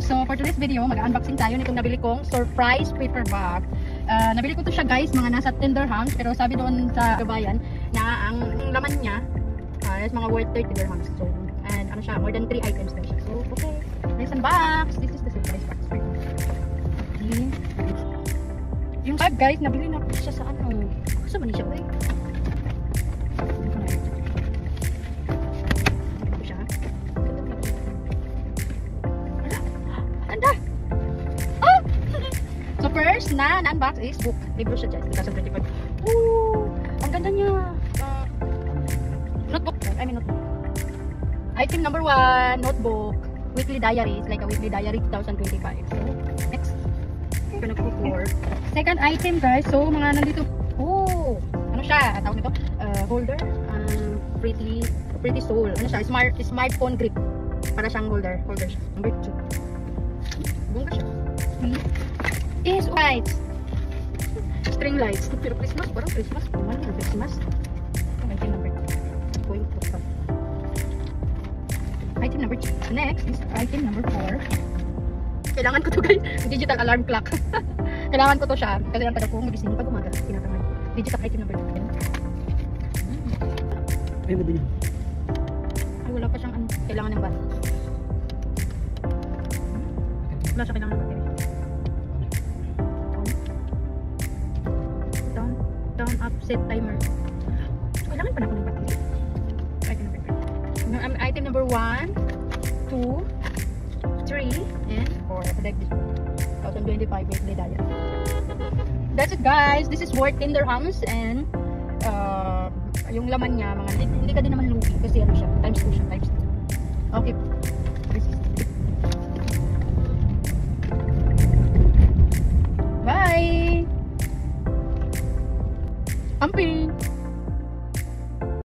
guys, so for today's video, mag-unboxing tayo nitong nabili kong surprise paper bag. Nabili ko to siya guys, mga nasa 10 dirhams, pero sabi doon sa gabayan na ang laman niya is mga worth 30 dirhams. So, and ano siya, more than 3 items daw siya. So, okay, let's unbox. This is the surprise box for you. Okay. Yung bag guys, nabili na ko siya sa ano. Saan ba niya siya? So first na unbox is book. Libro siya guys, 2025. Ooh, ang ganda niya. Notebook. I mean notebook. Item number 1, notebook. Weekly diary. It's like a weekly diary 2025. So, next. Gonna go for second item guys. So, mga nandito. Oh, ano siya? Tawag nito? Holder. Pretty soul. Ano siya? Smartphone grip. Para siyang holder. Holder siya. Number 2. Bongga siya. Is lights. String lights. Pero Christmas, parang Christmas. Paman yung Christmas. Item number 2. Item number 2. Next is item number 4. Kailangan ko to guys. Digital alarm clock. Kailangan ko to siya. Kasi ang taga ko magising pag umaga. Tinatangan. Digital item number 2. Ay, ba niya? Ay, wala pa siyang kailangan ng bat. Wala siya kailangan ng battery. Down, up, set timer. Kailangan pa na ako ng battery. Item number 1, 2, 3, and 4. Like this one. 2025 weekly diary. That's it guys. This is worth 10 dirhams and yung laman niya, mga hindi ka din naman lugi kasi ano siya, times 2 siya, times 2. Okay. Bye! Amping!